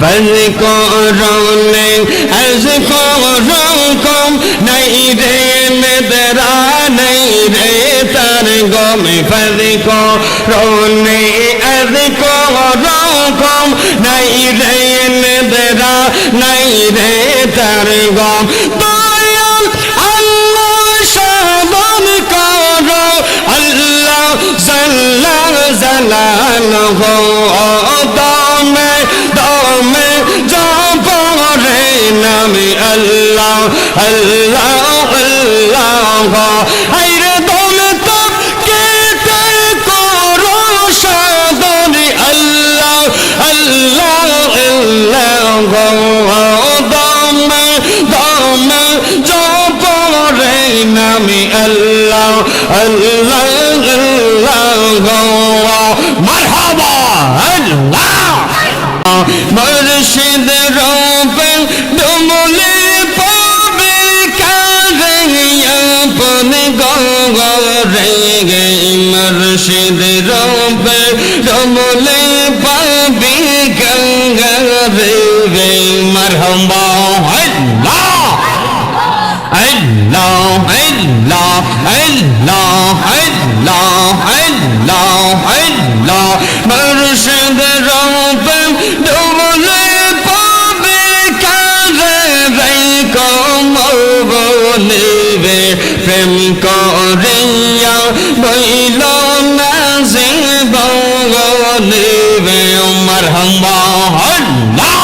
فاذكروني أذكركم نيرين دراني ترقم فاذكروني أذكركم نيرين دراني ترقم দয়াল আল্লাহ সাধন করো আল্লাহ জাল্লা জালালহু দমে দমে জপরে নামে আল্লাহ আল্লাহ আল্লাহ আইরে দমে তব কেটে করো সাধন আল্লাহ আল্লাহ আল্লাহ দমে দমে জপরে নামে আল্লাহ আল্লাহ আল্লাহ মারহাবা আল্লাহ মুর্শিদ রূপে ডুমলে পাবে কারে আপনে গরে গে মুর্শিদ রূপে ডুমলে পাবে গঙ্গরে গে মারহাবা আল্লাহ আল্লাহ আল্লাহ আল্লাহ আল্লাহ আল্লাহ আল্লাহ মুর্শিদ রূপে ডুবলে পাবে কারে কমবলিবে প্রেম করিয়া বইল না জীবলিবে মারহাবা আল্লাহ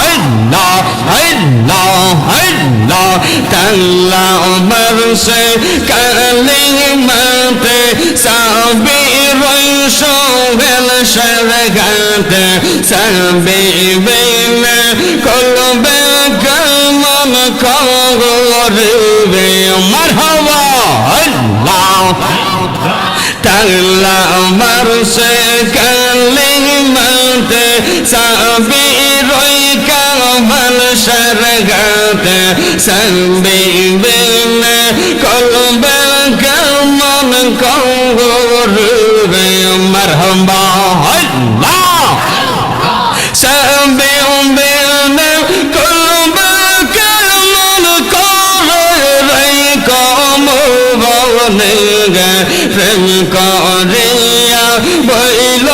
আল্লাহ আল্লাহ আল্লাহ কাল্লা মরসে কালিমাতে সাবি রইসো গেল সরগাতে সাবি বেনে কলবে কমন করবে মারহাবা আল্লাহ কাল্লা মরসে কালিমাতে সাবি রই কামল সরগাতে সাবি বেনে কলবে কমন করবে মারহাবা আল্লাহ সাবি বেনে কলবে কমন করবে কমবনে গে প্রেম করিয়া বইল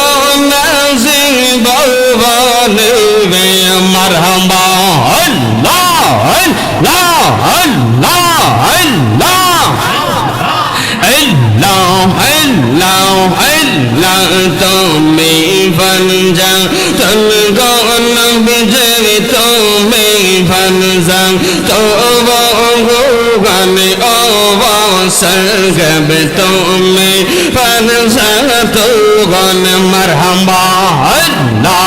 না জীবনে মারহাবা আল্লাহ আল্লাহ আল্লাহ আল্লাহ আল্লাহ আল্লাহ আল্লাহ তুমি ফনজা তনগন বিজয় তুমি ফনজা তো গানে অবসর তুমি ফনজা তো গন মারহাবা আল্লাহ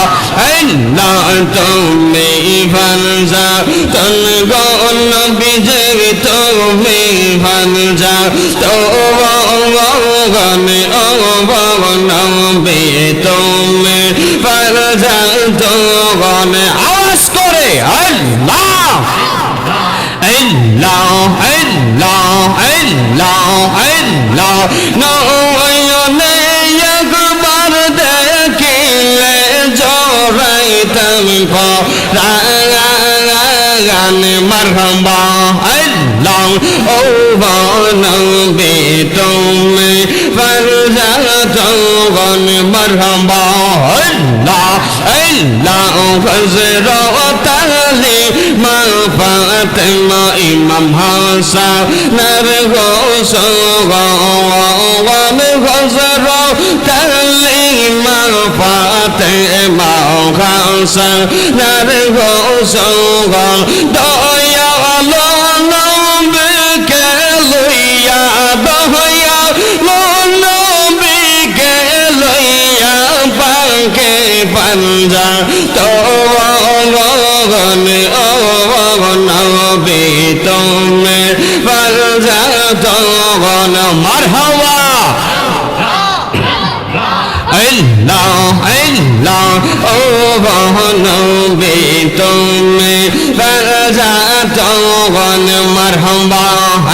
আল্লাহ তুমি ফনজা তনগন বিজয় তুমি ফনজা তো গনে অবগন বে তুমি ফনজা তো গনে আওয়াজ করে আল্লাহ আল্লাহ আল্লাহ আল্লাহ আল্লাহ নয়নে একবার দেখিলে জড়াইতাম গান মারহাবা আল্লাহ ও নবী তুমি ফরজা তগন মারহাবা আল্লাহ আল্লাহ ফজর তালি মা ফাতেমা ইমাম হাসান গোসগন ফজর তালি মা ফাতেমা হাসান গোসগন দয়ালো নবীকে লইয়া দয়ালো নবীকে লইয়া পাকে পাঞ্জা তো নবী তুমি পাঞ্জা তো মারহাবা আল্লাহ আল্লাহ ও নবী তুমি পাঞ্জা তো মারহাবা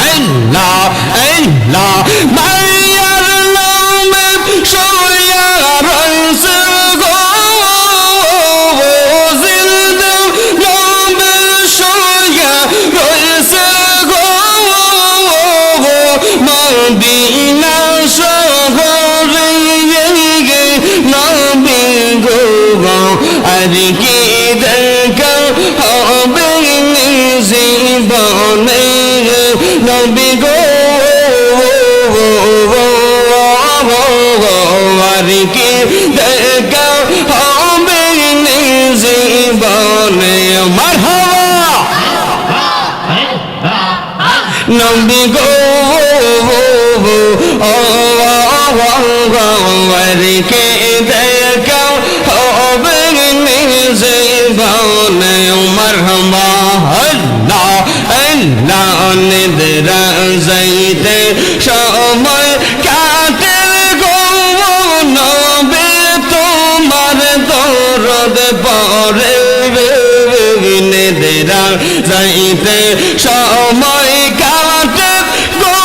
আল্লাহ আল্লাহ মাইয়ার নামে সোয়া রইছে গো জিন্দ আর কি দেখা হবে জীবনে নবী গো আর কি দেখা হবে জীবনে মারহাবা নবী গো আর কি দেখা হবে জীবনে মারহাবা আল্লাহ আল্লাহ নিদ্রা যাইতে সময় কাটে গো নবী তোমার দরদ পড়ে নিদ্রা যাইতে সময় কাটে গো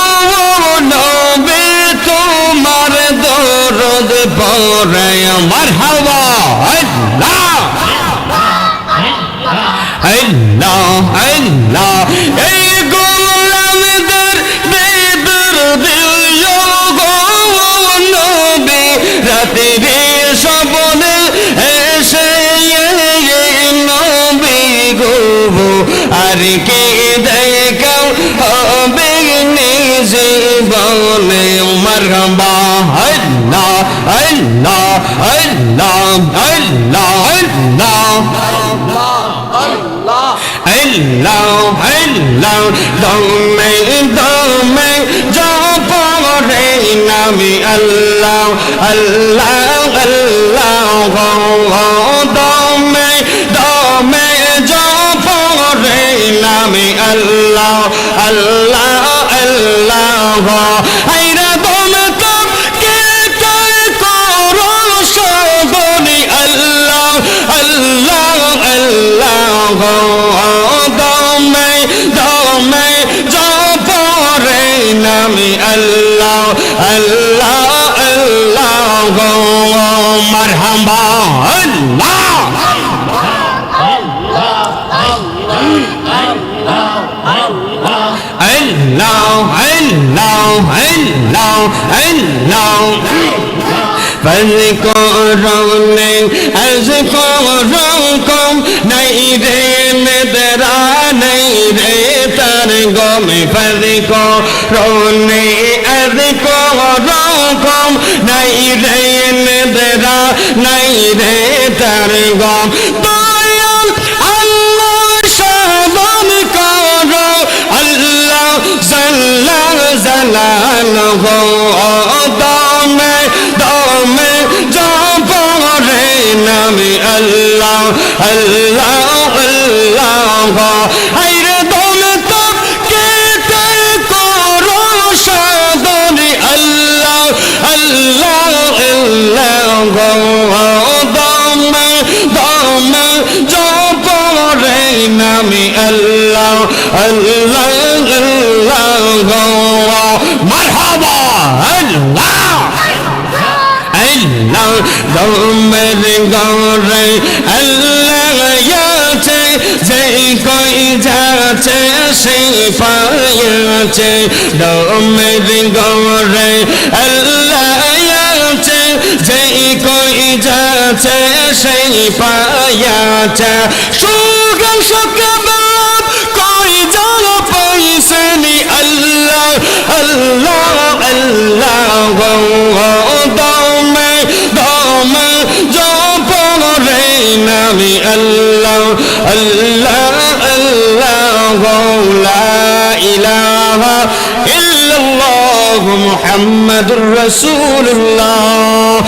নবী তোমার দরদ পড়ে মারহাবা আল্লাহ আল্লাহ আল্লাহ এই গোলামদের বেদর দিল গো নবী রাতে স্বপ্নে এসে নবী গো আর কি দেখাও হবে জীবনে মারহাবা আল্লাহ আল্লাহ আল্লাহ আল্লাহ আল্লাহ Allah, Allah, dome, dome, jopore nami Allah, Allah, Allah, dome, dome, jopore nami Allah, Allah, Allah, aira dome tam kete koro shodoni Allah, Allah, Allah. Nami Allah, Allah, Allah, marhaba Allah. فذكروني أذكركم نيري مدرا نيري ترغم فذكروني أذكركم نيري مدرا نيري ترغم Dayal আল্লাহ সাধন করো আল্লাহ জাল্লা জালালহু দমে দমে জপরে নামে আল্লাহ আল্লাহ আল্লাহ আইরে দমে তো কেটে করো সাধনে আল্লাহ আল্লাহ আল্লাহ দমে দমে জপরে নামে আল্লাহ আল্লাহ আল্লাহ মারহাবা আল্লাহ Allah domer gore Allah yache jai koi jache sei payache domer gore Allah yache jai koi jache sei payache sugan sokabab koi jalo paiseni Allah Allah Allah nami Allah Allah Allah la ilaha illallah Muhammadur Rasulullah